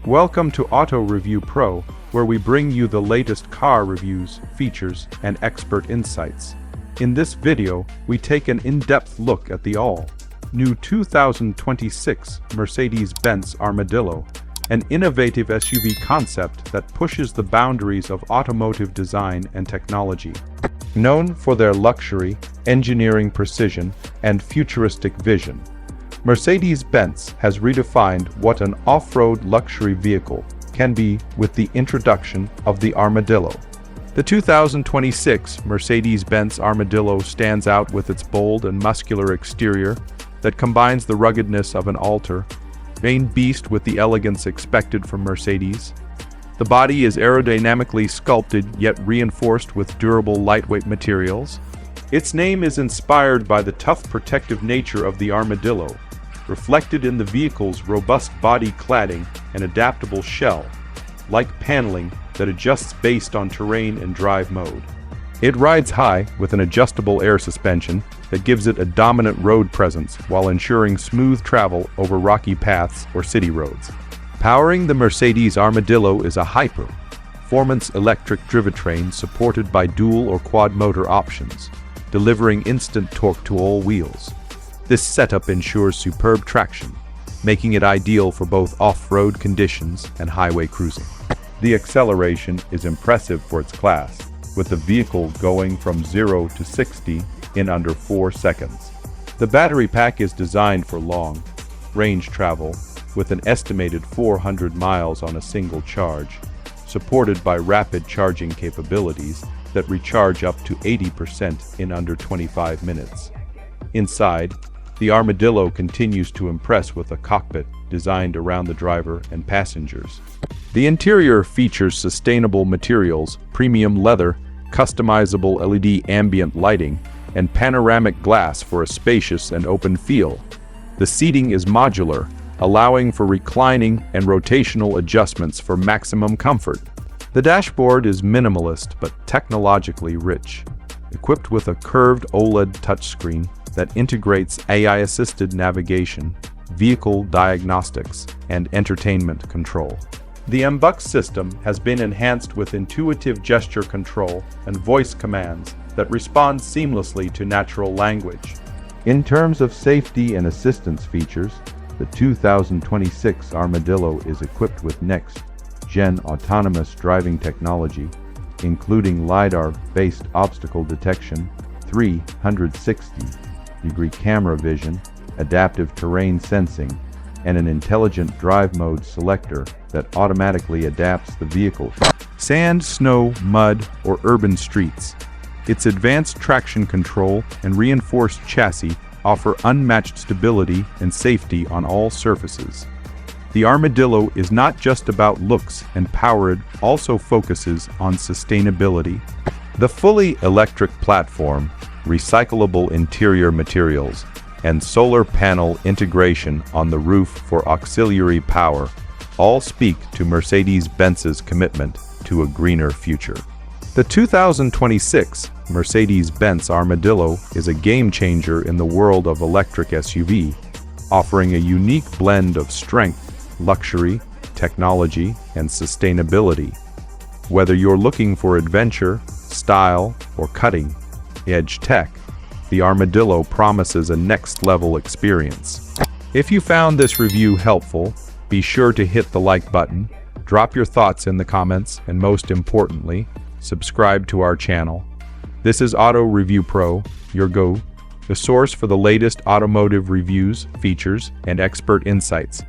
Welcome to Auto Review Pro, where we bring you the latest car reviews, features, and expert insights. In this video, we take an in-depth look at the all-new 2026 Mercedes-Benz Armadillo, an innovative SUV concept that pushes the boundaries of automotive design and technology. Known for their luxury, engineering precision, and futuristic vision, Mercedes-Benz has redefined what an off-road luxury vehicle can be with the introduction of the Armadillo. The 2026 Mercedes-Benz Armadillo stands out with its bold and muscular exterior that combines the ruggedness of an all-terrain beast with the elegance expected from Mercedes. The body is aerodynamically sculpted yet reinforced with durable lightweight materials. Its name is inspired by the tough protective nature of the Armadillo, reflected in the vehicle's robust body cladding and adaptable shell-like paneling that adjusts based on terrain and drive mode. It rides high with an adjustable air suspension that gives it a dominant road presence while ensuring smooth travel over rocky paths or city roads. Powering the Mercedes Armadillo is a high-performance electric drivetrain supported by dual or quad motor options, delivering instant torque to all wheels. This setup ensures superb traction, making it ideal for both off-road conditions and highway cruising. The acceleration is impressive for its class, with the vehicle going from 0 to 60 in under 4 seconds. The battery pack is designed for long-range travel, with an estimated 400 miles on a single charge, supported by rapid charging capabilities that recharge up to 80% in under 25 minutes. Inside, the Armadillo continues to impress with a cockpit designed around the driver and passengers. The interior features sustainable materials, premium leather, customizable LED ambient lighting, and panoramic glass for a spacious and open feel. The seating is modular, allowing for reclining and rotational adjustments for maximum comfort. The dashboard is minimalist but technologically rich, equipped with a curved OLED touchscreen that integrates AI-assisted navigation, vehicle diagnostics, and entertainment control. The MBUX system has been enhanced with intuitive gesture control and voice commands that respond seamlessly to natural language. In terms of safety and assistance features, the 2026 Armadillo is equipped with next-gen autonomous driving technology, including LiDAR-based obstacle detection, 360-degree camera vision, adaptive terrain sensing, and an intelligent drive mode selector that automatically adapts the vehicle to sand, snow, mud, or urban streets. Its advanced traction control and reinforced chassis offer unmatched stability and safety on all surfaces. The Armadillo is not just about looks and power, it also focuses on sustainability. The fully electric platform, recyclable interior materials, and solar panel integration on the roof for auxiliary power all speak to Mercedes-Benz's commitment to a greener future. The 2026 Mercedes-Benz Armadillo is a game-changer in the world of electric SUV, offering a unique blend of strength, luxury, technology, and sustainability. Whether you're looking for adventure, style, or cutting-edge tech, the Armadillo promises a next-level experience. If you found this review helpful, be sure to hit the like button, drop your thoughts in the comments, and most importantly, subscribe to our channel. This is Auto Review Pro, your the source for the latest automotive reviews, features, and expert insights.